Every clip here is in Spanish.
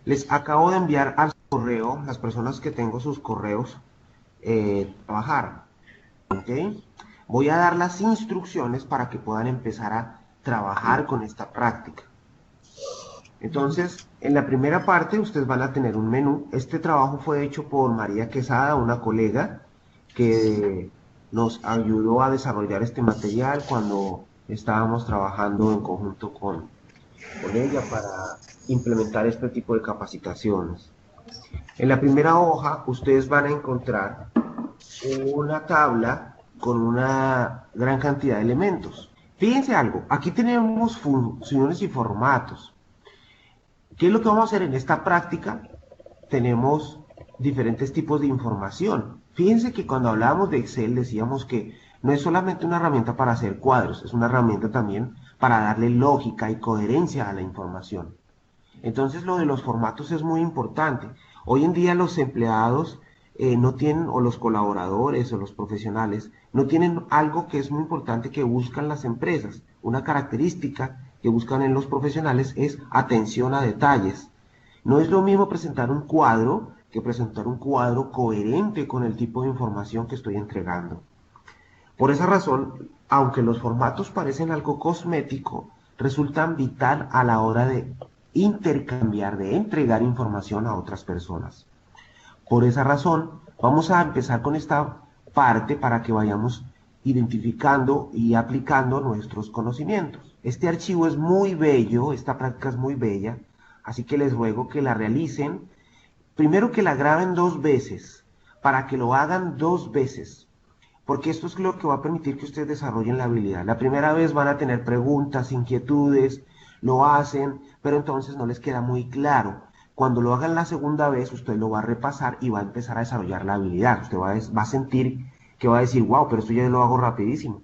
Les acabo de enviar al correo, las personas que tengo sus correos, trabajar, ¿ok? Voy a dar las instrucciones para que puedan empezar a trabajar con esta práctica. Entonces, en la primera parte ustedes van a tener un menú. Este trabajo fue hecho por María Quesada, una colega que nos ayudó a desarrollar este material cuando estábamos trabajando en conjunto con ella para implementar este tipo de capacitaciones. En la primera hoja ustedes van a encontrar una tabla con una gran cantidad de elementos. Fíjense algo, aquí tenemos funciones y formatos. ¿Qué es lo que vamos a hacer en esta práctica? Tenemos diferentes tipos de información. Fíjense que cuando hablábamos de Excel decíamos que no es solamente una herramienta para hacer cuadros, es una herramienta también para darle lógica y coherencia a la información. Entonces lo de los formatos es muy importante. Hoy en día los empleados no tienen, o los colaboradores o los profesionales, no tienen algo que es muy importante que buscan las empresas. Una característica que buscan en los profesionales es atención a detalles. No es lo mismo presentar un cuadro que presentar un cuadro coherente con el tipo de información que estoy entregando. Por esa razón, aunque los formatos parecen algo cosmético, resultan vital a la hora de intercambiar, de entregar información a otras personas. Por esa razón, vamos a empezar con esta parte para que vayamos identificando y aplicando nuestros conocimientos. Este archivo es muy bello, esta práctica es muy bella, así que les ruego que la realicen. Primero que la graben 2 veces, para que lo hagan 2 veces, porque esto es lo que va a permitir que ustedes desarrollen la habilidad. La primera vez van a tener preguntas, inquietudes, lo hacen, pero entonces no les queda muy claro. Cuando lo hagan la segunda vez, usted lo va a repasar y va a empezar a desarrollar la habilidad. Usted va a sentir que va a decir, wow, pero esto ya lo hago rapidísimo.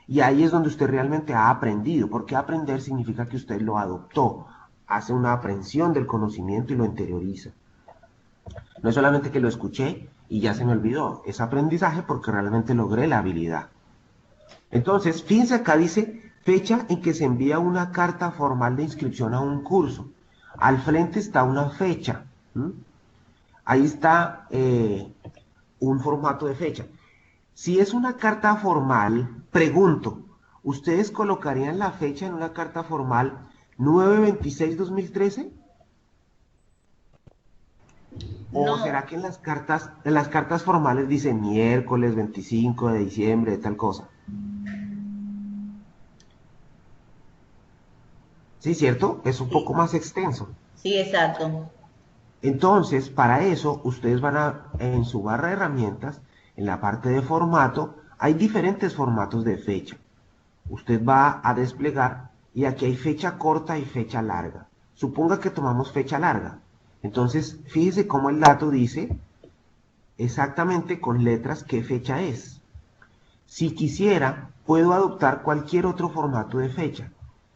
Y ahí es donde usted realmente ha aprendido, porque aprender significa que usted lo adoptó, hace una aprehensión del conocimiento y lo interioriza. No es solamente que lo escuché y ya se me olvidó, es aprendizaje porque realmente logré la habilidad. Entonces, fíjense acá dice fecha en que se envía una carta formal de inscripción a un curso. Al frente está una fecha. ¿Mm? Ahí está un formato de fecha. Si es una carta formal, pregunto, ¿ustedes colocarían la fecha en una carta formal 9/26/2013? ¿O será No, que en las cartas formales dice miércoles 25 de diciembre de tal cosa? Sí, ¿cierto? Es un poco sí, más extenso. sí, exacto. Entonces, para eso, ustedes van en su barra de herramientas, en la parte de formato, hay diferentes formatos de fecha. Usted va a desplegar y aquí hay fecha corta y fecha larga. Suponga que tomamos fecha larga. Entonces, fíjese cómo el dato dice exactamente con letras qué fecha es. Si quisiera, puedo adoptar cualquier otro formato de fecha.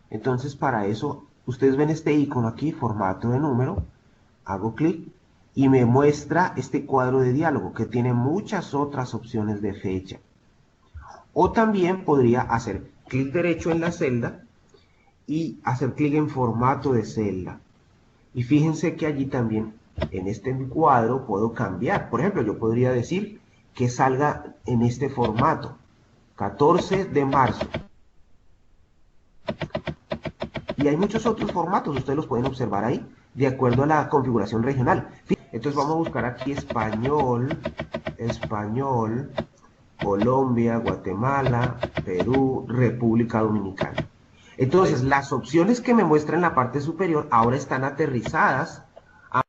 Entonces, para eso, ustedes ven este icono aquí, formato de número, hago clic y me muestra este cuadro de diálogo que tiene muchas otras opciones de fecha. O también podría hacer clic derecho en la celda y hacer clic en formato de celda. Y fíjense que allí también, en este cuadro, puedo cambiar. Por ejemplo, yo podría decir que salga en este formato, 14 de marzo. Y hay muchos otros formatos, ustedes los pueden observar ahí, de acuerdo a la configuración regional. Entonces vamos a buscar aquí español, Colombia, Guatemala, Perú, República Dominicana. Entonces, las opciones que me muestra en la parte superior ahora están aterrizadas a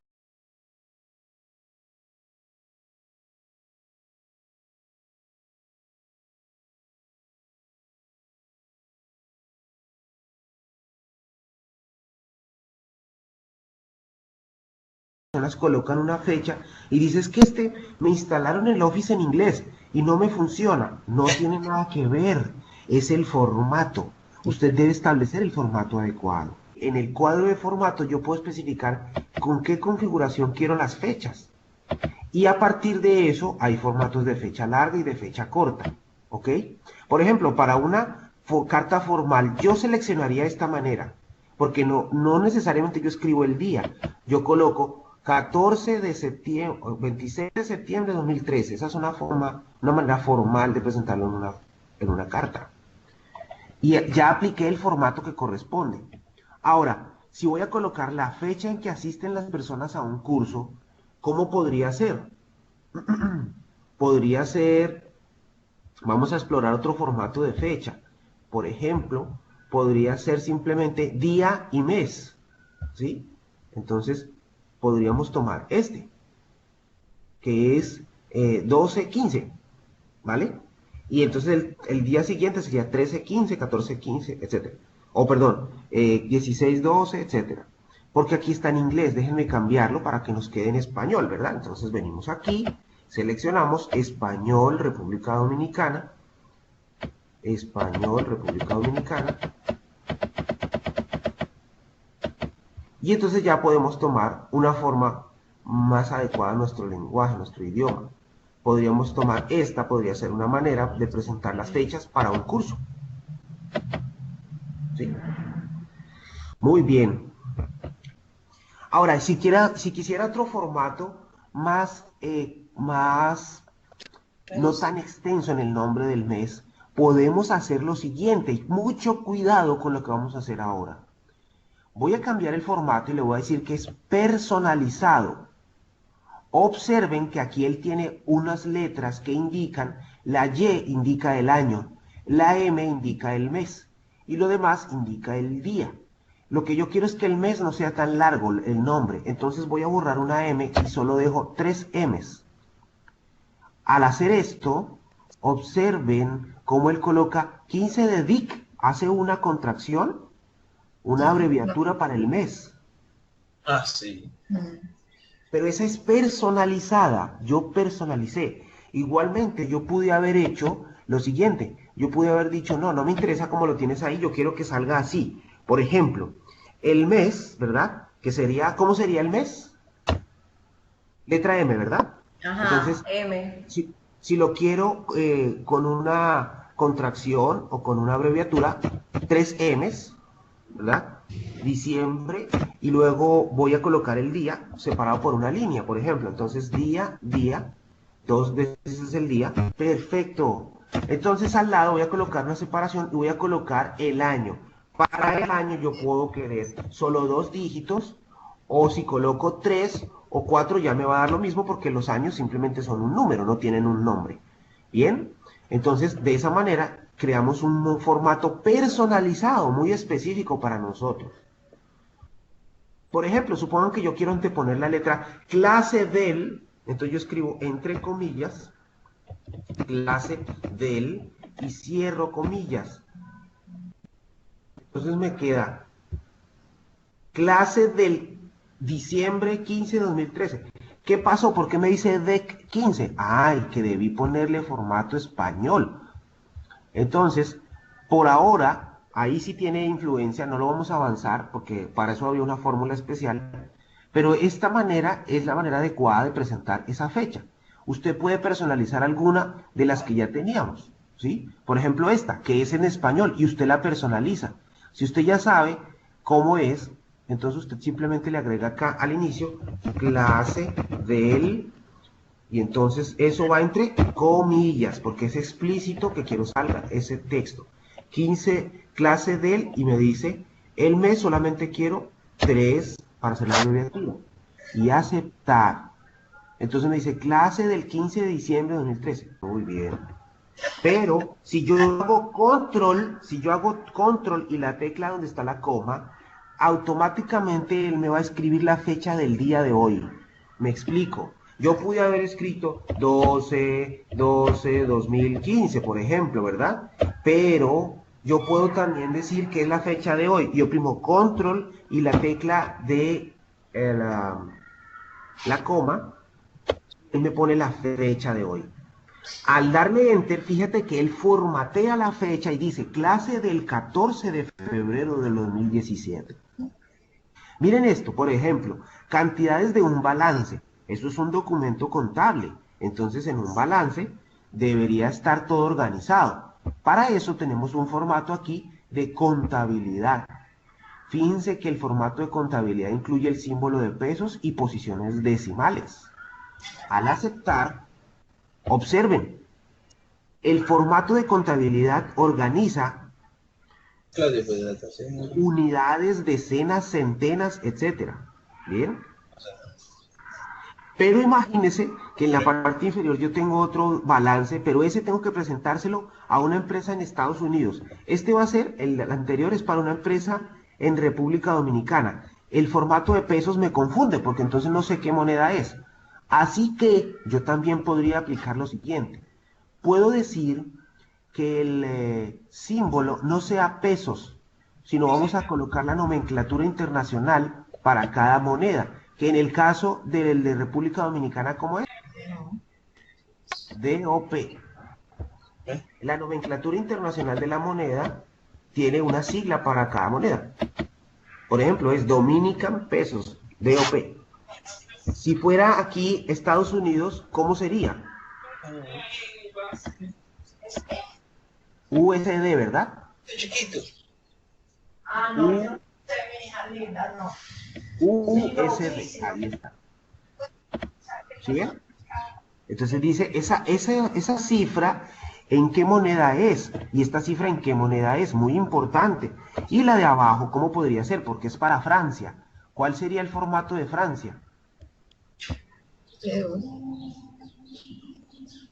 personas colocan una fecha y dices que me instalaron el Office en inglés y no me funciona. No tiene nada que ver, es el formato. Usted debe establecer el formato adecuado. En el cuadro de formato yo puedo especificar con qué configuración quiero las fechas. Y a partir de eso hay formatos de fecha larga y de fecha corta. ¿Ok? Por ejemplo, para una carta formal yo seleccionaría de esta manera. porque no necesariamente yo escribo el día, yo coloco 14 de septiembre, 26 de septiembre de 2013. Esa es una manera formal de presentarlo en una carta. Y ya apliqué el formato que corresponde. Ahora, si voy a colocar la fecha en que asisten las personas a un curso, ¿cómo podría ser? Podría ser, vamos a explorar otro formato de fecha. Por ejemplo, podría ser simplemente día y mes, ¿sí? Entonces, podríamos tomar este, que es 12-15, ¿vale? Y entonces el día siguiente sería 13-15, 14-15, etcétera. O perdón, 16-12, etcétera. Porque aquí está en inglés, déjenme cambiarlo para que nos quede en español, ¿verdad? Entonces venimos aquí, seleccionamos Español, República Dominicana, Español, República Dominicana, y entonces ya podemos tomar una forma más adecuada a nuestro lenguaje, a nuestro idioma. Podríamos tomar esta, podría ser una manera de presentar las fechas para un curso. ¿Sí? Muy bien. Ahora, si quisiera otro formato más no tan extenso en el nombre del mes, podemos hacer lo siguiente. Mucho cuidado con lo que vamos a hacer ahora. Voy a cambiar el formato y le voy a decir que es personalizado. Observen que aquí él tiene unas letras que indican, la Y indica el año, la M indica el mes y lo demás indica el día. Lo que yo quiero es que el mes no sea tan largo el nombre, entonces voy a borrar una M y solo dejo 3 M's. Al hacer esto, observen cómo él coloca 15 de Dick, hace una contracción, una abreviatura para el mes. Ah, sí. Pero esa es personalizada, yo personalicé. Igualmente, yo pude haber hecho lo siguiente, yo pude haber dicho, no me interesa cómo lo tienes ahí, yo quiero que salga así. Por ejemplo, el mes, ¿verdad? Que sería, ¿cómo sería el mes? Letra M, ¿verdad? Ajá, Entonces, M. si lo quiero con una contracción o con una abreviatura, 3 M's, ¿verdad? Diciembre, y luego voy a colocar el día separado por una línea, por ejemplo. Entonces, día, 2 veces el día. Perfecto. Entonces, al lado voy a colocar una separación y voy a colocar el año. Para el año yo puedo querer solo 2 dígitos, o si coloco 3 o 4 ya me va a dar lo mismo porque los años simplemente son un número, no tienen un nombre. Bien, entonces de esa manera creamos un formato personalizado, muy específico para nosotros. Por ejemplo, supongan que yo quiero anteponer la letra clase del, entonces yo escribo entre comillas, clase del, y cierro comillas. Entonces me queda clase del diciembre 15 de 2013. ¿Qué pasó? ¿Por qué me dice DEC 15? Ay, que debí ponerle formato español. Entonces, por ahora, ahí sí tiene influencia, no lo vamos a avanzar porque para eso había una fórmula especial, pero esta manera es la manera adecuada de presentar esa fecha. Usted puede personalizar alguna de las que ya teníamos, ¿sí? Por ejemplo, esta, que es en español, y usted la personaliza. Si usted ya sabe cómo es, entonces usted simplemente le agrega acá al inicio clase del, y entonces eso va entre comillas, porque es explícito que quiero salga ese texto. 15 clase del, y me dice, el mes solamente quiero 3 para hacer la abreviatura. Y aceptar. Entonces me dice, clase del 15 de diciembre de 2013. Muy bien. Pero si yo hago control y la tecla donde está la coma, automáticamente él me va a escribir la fecha del día de hoy. Me explico. Yo pude haber escrito 12-12-2015, por ejemplo, ¿verdad? Pero yo puedo también decir que es la fecha de hoy. Yo oprimo control y la tecla de la coma, él me pone la fecha de hoy. Al darle enter, fíjate que él formatea la fecha y dice clase del 14 de febrero del 2017. Miren esto, por ejemplo, cantidades de un balance. Eso es un documento contable. Entonces, en un balance debería estar todo organizado. Para eso tenemos un formato aquí de contabilidad. Fíjense que el formato de contabilidad incluye el símbolo de pesos y posiciones decimales. Al aceptar, observen, el formato de contabilidad organiza Claudio, pues la tasa unidades, decenas, centenas, etcétera. ¿Bien? Pero imagínense que en la parte inferior yo tengo otro balance, pero ese tengo que presentárselo a una empresa en Estados Unidos. Este va a ser, el anterior es para una empresa en República Dominicana. El formato de pesos me confunde porque entonces no sé qué moneda es. Así que yo también podría aplicar lo siguiente. Puedo decir que el símbolo no sea pesos, sino vamos a colocar la nomenclatura internacional para cada moneda, que en el caso del de República Dominicana, ¿cómo es? DOP. ¿eh? La nomenclatura internacional de la moneda tiene una sigla para cada moneda. Por ejemplo, es Dominican Pesos, DOP. Si fuera aquí Estados Unidos, ¿cómo sería? USD, ¿verdad? Chiquito. U USD, ahí está. ¿Sí ven? Entonces dice, esa cifra, ¿en qué moneda es? Y esta cifra, ¿en qué moneda es? Muy importante. Y la de abajo, ¿cómo podría ser? Porque es para Francia. ¿Cuál sería el formato de Francia?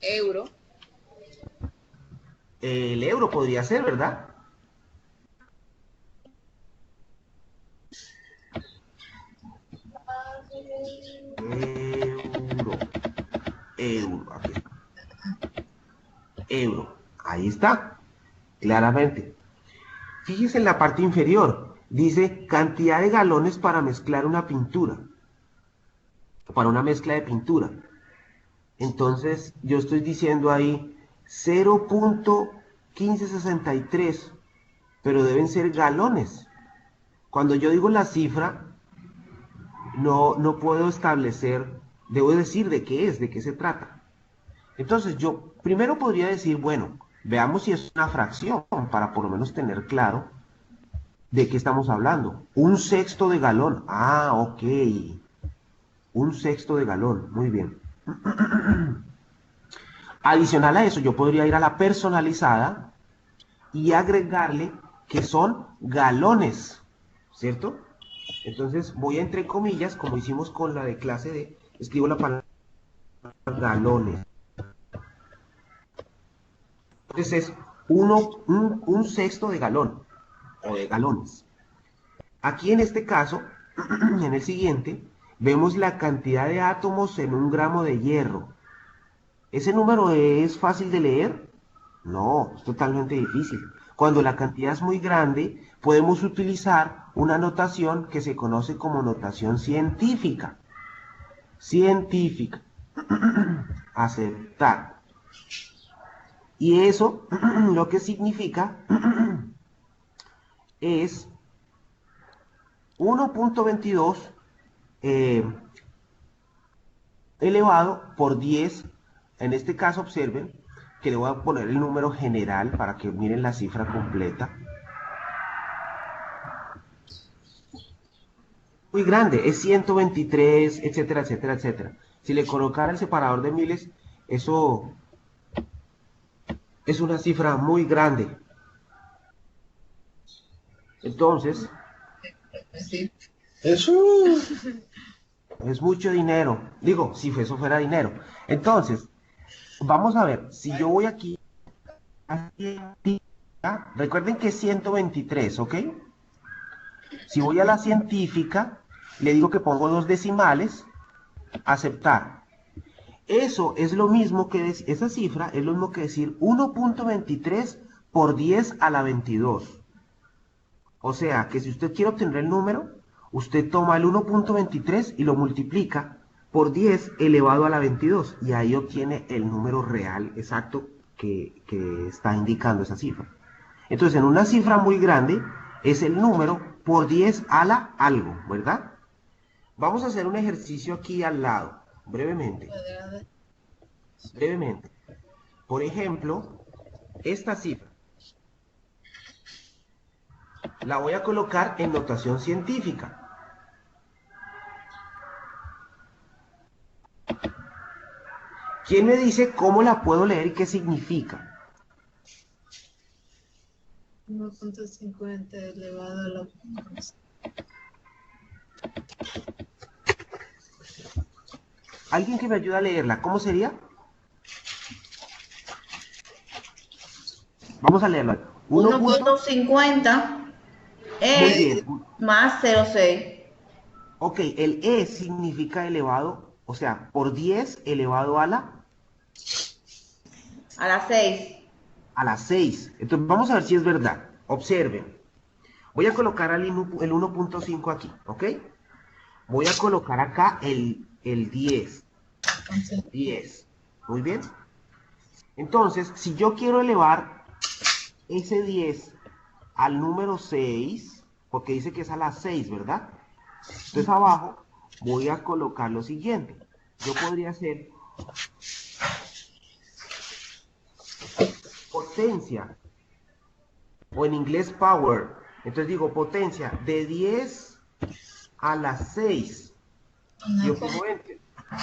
Euro. El euro podría ser, ¿verdad? Euro. Euro. Aquí está. Euro. Ahí está. Claramente. Fíjese en la parte inferior. Dice cantidad de galones para mezclar una pintura. Para una mezcla de pintura. Entonces yo estoy diciendo ahí 0.1563, pero deben ser galones. Cuando yo digo la cifra, no puedo establecer, debo decir de qué es, de qué se trata. Entonces yo primero podría decir, bueno, veamos si es una fracción para por lo menos tener claro de qué estamos hablando. Un sexto de galón. Ah, ok. Un sexto de galón. Muy bien. Adicional a eso, yo podría ir a la personalizada y agregarle que son galones, ¿cierto? Entonces voy a entre comillas, como hicimos con la de clase D, escribo la palabra galones. Entonces es un sexto de galón o de galones. Aquí en este caso, en el siguiente, vemos la cantidad de átomos en un gramo de hierro. ¿Ese número es fácil de leer? No, es totalmente difícil. Cuando la cantidad es muy grande, podemos utilizar una notación que se conoce como notación científica. Científica. Aceptar. Y eso lo que significa es 1.22 elevado por 10. En este caso observen que le voy a poner el número general para que miren la cifra completa. Muy grande, es 123, etcétera, etcétera, etcétera. Si le colocara el separador de miles, eso es una cifra muy grande. Entonces, Sí. Eso. es mucho dinero. Digo, si eso fuera dinero. Entonces, vamos a ver, si yo voy aquí a científica, recuerden que es 123, ¿ok? Si voy a la científica, le digo que pongo dos decimales, aceptar. Eso es lo mismo que, esa cifra es lo mismo que decir 1.23 por 10 a la 22. O sea, que si usted quiere obtener el número, usted toma el 1.23 y lo multiplica por 10 elevado a la 22. Y ahí obtiene el número real exacto que está indicando esa cifra. Entonces, en una cifra muy grande, es el número por 10 a la algo, ¿verdad? Vamos a hacer un ejercicio aquí al lado, brevemente. Brevemente. Por ejemplo, esta cifra. la voy a colocar en notación científica. ¿Quién me dice cómo la puedo leer y qué significa? 1.50 elevado a la... ¿Alguien que me ayude a leerla? ¿Cómo sería? Vamos a leerla. 1.50 Muy es bien. más 0.6 Ok, el E significa elevado, o sea, por 10 elevado a a las 6. la 6. Entonces, vamos a ver si es verdad. Observen. Voy a colocar el 1.5 aquí, ¿ok? Voy a colocar acá el 10. 10. Muy bien. Entonces, si yo quiero elevar ese 10 al número 6, porque dice que es a las 6, ¿verdad? Entonces abajo voy a colocar lo siguiente. Yo podría hacer potencia, o en inglés power. Entonces digo potencia de 10 a las 6. Yo pongo enter.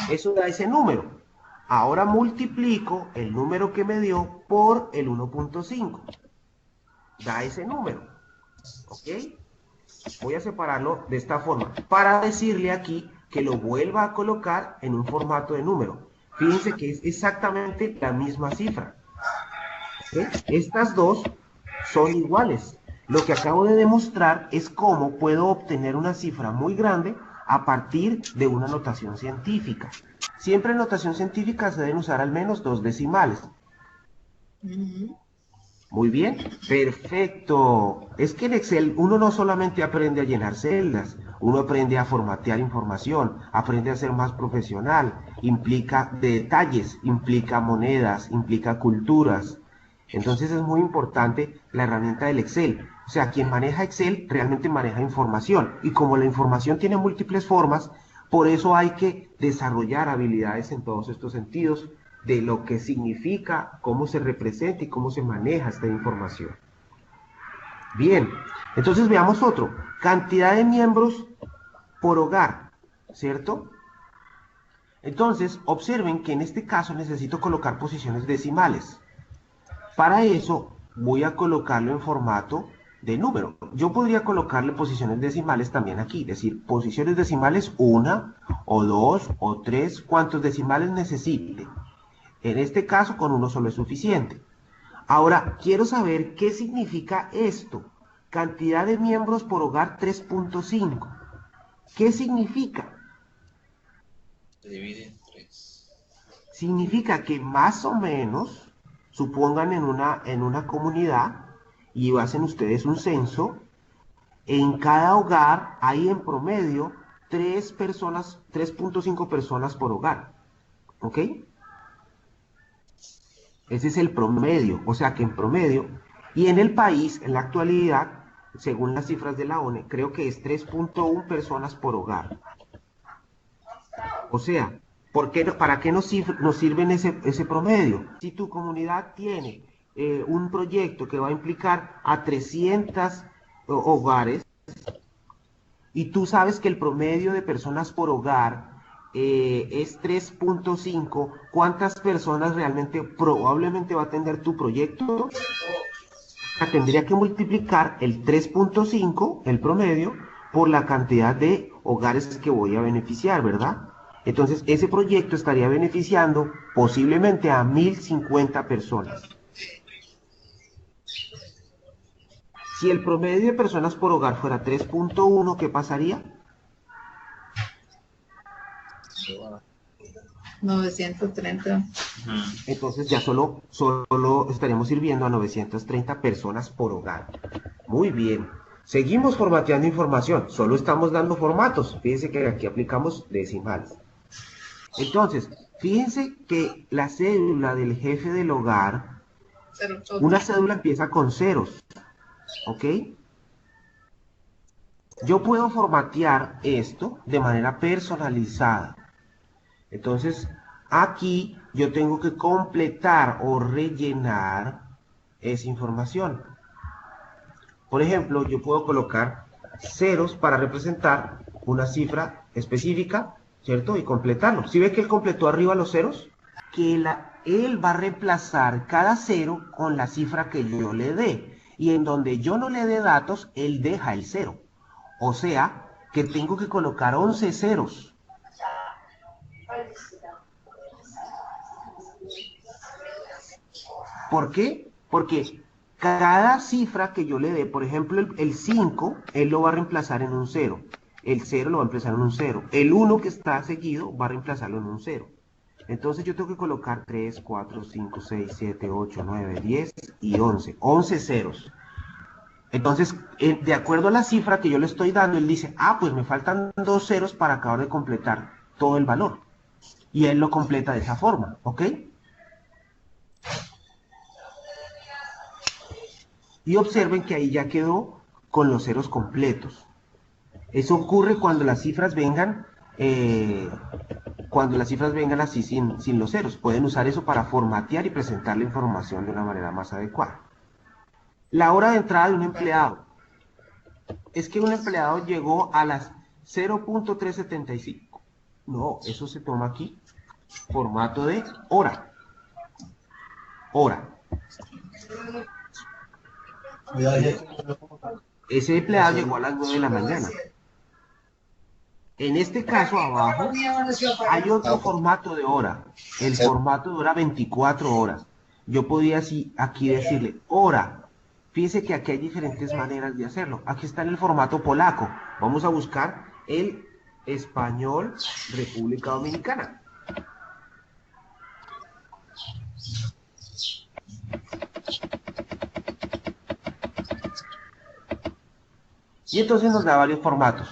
Eso da ese número. Ahora multiplico el número que me dio por el 1.5. Da ese número. ¿Ok? Voy a separarlo de esta forma para decirle aquí que lo vuelva a colocar en un formato de número. Fíjense que es exactamente la misma cifra. ¿Ok? Estas dos son iguales. Lo que acabo de demostrar es cómo puedo obtener una cifra muy grande a partir de una notación científica. Siempre en notación científica se deben usar al menos 2 decimales. Muy bien, perfecto. Es que en Excel uno no solamente aprende a llenar celdas, uno aprende a formatear información, aprende a ser más profesional, implica detalles, implica monedas, implica culturas. Entonces es muy importante la herramienta del Excel. O sea, quien maneja Excel realmente maneja información. Y como la información tiene múltiples formas, por eso hay que desarrollar habilidades en todos estos sentidos de lo que significa, cómo se representa y cómo se maneja esta información. Bien, entonces veamos otro. Cantidad de miembros por hogar, ¿cierto? Entonces, observen que en este caso necesito colocar posiciones decimales. Para eso voy a colocarlo en formato de número. Yo podría colocarle posiciones decimales también aquí, es decir, posiciones decimales 1 o 2 o 3, cuantos decimales necesite. En este caso, con uno solo es suficiente. Ahora, quiero saber qué significa esto. Cantidad de miembros por hogar 3.5. ¿Qué significa? Se divide en 3. Significa que más o menos, supongan en una comunidad y hacen ustedes un censo, en cada hogar hay en promedio 3 personas, 3.5 personas por hogar. ¿Ok? Ese es el promedio, o sea que en promedio, y en el país, en la actualidad, según las cifras de la ONU, creo que es 3.1 personas por hogar. O sea, ¿para qué nos sirven ese promedio? Si tu comunidad tiene un proyecto que va a implicar a 300 hogares, y tú sabes que el promedio de personas por hogar es 3.5, ¿cuántas personas realmente probablemente va a atender tu proyecto? Tendría que multiplicar el 3.5, el promedio, por la cantidad de hogares que voy a beneficiar, ¿verdad? Entonces, ese proyecto estaría beneficiando posiblemente a 1050 personas. Si el promedio de personas por hogar fuera 3.1, ¿qué pasaría? 930. Entonces ya solo estaríamos sirviendo a 930 personas por hogar. Muy bien. Seguimos formateando información. Solo estamos dando formatos. Fíjense que aquí aplicamos decimales. Entonces, fíjense que la cédula del jefe del hogar, una cédula empieza con ceros. ¿Ok? Yo puedo formatear esto de manera personalizada. Entonces, aquí yo tengo que completar o rellenar esa información. Por ejemplo, yo puedo colocar ceros para representar una cifra específica, ¿cierto? Y completarlo. ¿Sí ve que él completó arriba los ceros? Que él va a reemplazar cada cero con la cifra que yo le dé. Y en donde yo no le dé datos, él deja el cero. O sea, que tengo que colocar 11 ceros. ¿Por qué? Porque cada cifra que yo le dé, por ejemplo, el 5, él lo va a reemplazar en un 0. El 0 lo va a reemplazar en un 0. El 1 que está seguido va a reemplazarlo en un 0. Entonces yo tengo que colocar 3, 4, 5, 6, 7, 8, 9, 10 y 11. 11 ceros. Entonces, de acuerdo a la cifra que yo le estoy dando, él dice, ah, pues me faltan 2 ceros para acabar de completar todo el valor. Y él lo completa de esa forma, ¿ok? Y observen que ahí ya quedó con los ceros completos. Eso ocurre cuando las cifras vengan, así sin los ceros. Pueden usar eso para formatear y presentar la información de una manera más adecuada. La hora de entrada de un empleado. Es que un empleado llegó a las 0.375. No, eso se toma aquí. Formato de hora. Hora. Ese empleado llegó a las 9 de la mañana. En este caso abajo hay otro formato de hora. El formato de hora 24 horas. Yo podría aquí decirle hora. Fíjense que aquí hay diferentes maneras de hacerlo. Aquí está en el formato polaco. Vamos a buscar el español República Dominicana. Y entonces nos da varios formatos.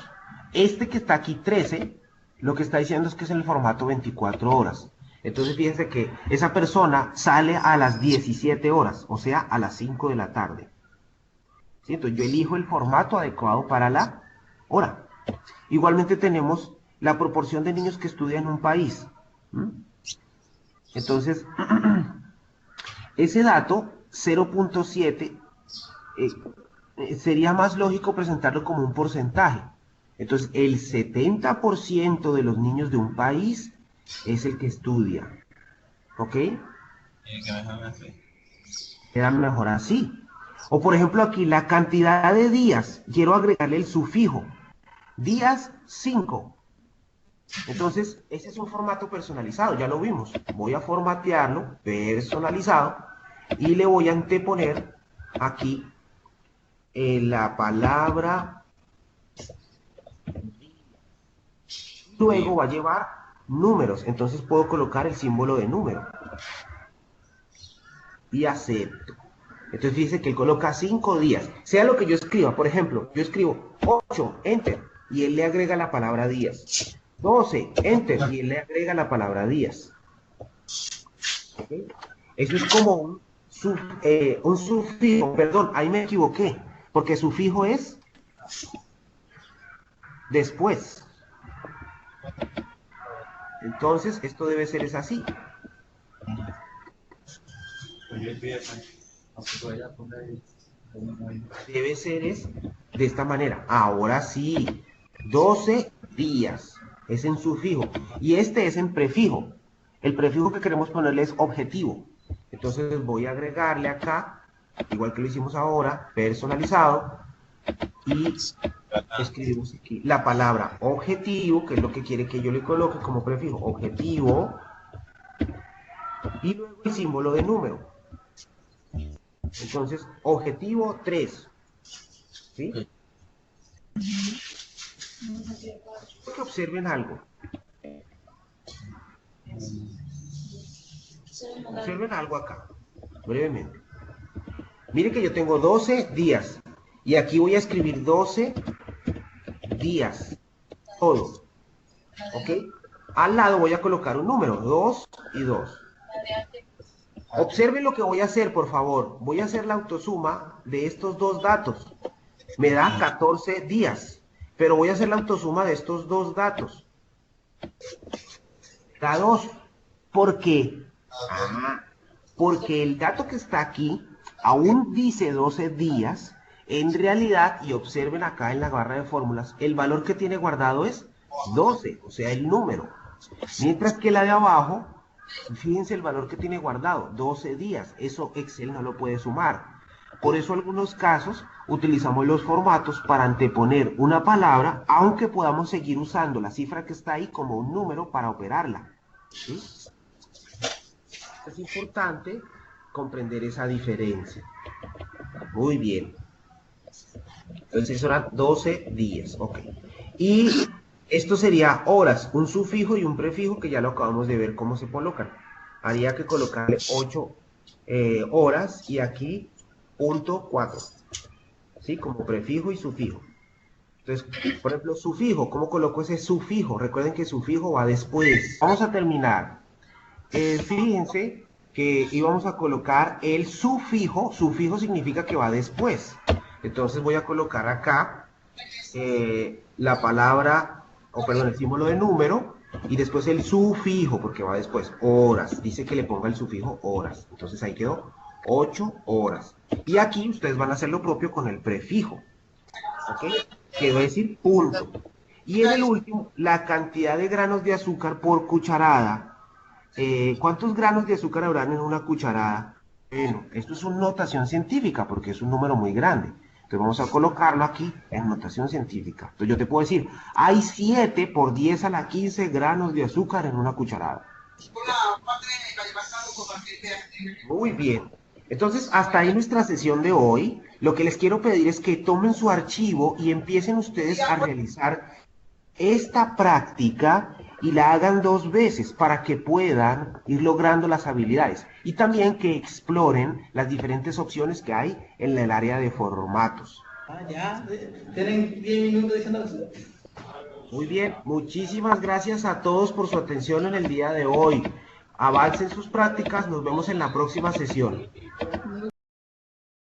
Este que está aquí, 13, lo que está diciendo es que es en el formato 24 horas. Entonces fíjense que esa persona sale a las 17 horas, o sea, a las 5 de la tarde. ¿Sí? Entonces yo elijo el formato adecuado para la hora. Igualmente tenemos la proporción de niños que estudian en un país. Entonces, ese dato, 0.7, sería más lógico presentarlo como un porcentaje. Entonces, el 70% de los niños de un país es el que estudia. ¿Ok? Queda mejor así. O por ejemplo aquí, la cantidad de días, quiero agregarle el sufijo. Días, 5. Entonces, ese es un formato personalizado, ya lo vimos. Voy a formatearlo, personalizado, y le voy a anteponer aquí la palabra. Luego va a llevar números, entonces puedo colocar el símbolo de número. Y acepto. Entonces dice que él coloca 5 días. Sea lo que yo escriba, por ejemplo, yo escribo 8, enter, y él le agrega la palabra días. 12, enter, y él le agrega la palabra días. ¿Okay? Eso es como un sufijo, perdón, ahí me equivoqué, porque sufijo es después. Entonces, esto debe ser así. Debe ser de esta manera. Ahora sí, 12 días es en sufijo y este es en prefijo. El prefijo que queremos ponerle es objetivo. Entonces voy a agregarle acá, igual que lo hicimos ahora, personalizado, y escribimos aquí la palabra objetivo, que es lo que quiere que yo le coloque como prefijo, objetivo, y luego el símbolo de número. Entonces, objetivo 3. ¿Sí? Quiero que observen algo. Observen algo acá, brevemente. Miren que yo tengo 12 días. Y aquí voy a escribir 12 días. Todo. ¿Ok? Al lado voy a colocar un número, 2 y 2. Observen lo que voy a hacer, por favor. Voy a hacer la autosuma de estos dos datos. Me da 14 días. Pero voy a hacer la autosuma de estos dos datos. Da 2. ¿Por qué? Porque el dato que está aquí aún dice 12 días En realidad, y observen acá en la barra de fórmulas, el valor que tiene guardado es 12, o sea, el número. Mientras que la de abajo, fíjense el valor que tiene guardado, 12 días. Eso Excel no lo puede sumar. Por eso en algunos casos utilizamos los formatos para anteponer una palabra, aunque podamos seguir usando la cifra que está ahí como un número para operarla. ¿Sí? Es importante comprender esa diferencia. Muy bien. Entonces eran 12 días. Ok. Y esto sería horas, un sufijo y un prefijo que ya lo acabamos de ver cómo se colocan. Haría que colocarle 8 horas y aquí punto 4. ¿Sí? Como prefijo y sufijo. Entonces, por ejemplo, sufijo. ¿Cómo coloco ese sufijo? Recuerden que sufijo va después. Vamos a terminar. Fíjense que íbamos a colocar el sufijo. Sufijo significa que va después. Entonces voy a colocar acá la palabra, o perdón, el símbolo de número, y después el sufijo, porque va después, horas. Dice que le ponga el sufijo horas. Entonces ahí quedó 8 horas. Y aquí ustedes van a hacer lo propio con el prefijo. ¿Ok? Quedó decir punto. Y en el último, la cantidad de granos de azúcar por cucharada. ¿Cuántos granos de azúcar habrán en una cucharada? Bueno, esto es una notación científica porque es un número muy grande. Entonces vamos a colocarlo aquí en notación científica. Entonces yo te puedo decir, hay 7 por 10 a la 15 granos de azúcar en una cucharada. Muy bien. Entonces, hasta ahí nuestra sesión de hoy. Lo que les quiero pedir es que tomen su archivo y empiecen ustedes a realizar esta práctica y la hagan 2 veces para que puedan ir logrando las habilidades. Y también que exploren las diferentes opciones que hay en el área de formatos. Ya, tienen 10 minutos diciendo. Muy bien, muchísimas gracias a todos por su atención en el día de hoy. Avancen sus prácticas, nos vemos en la próxima sesión.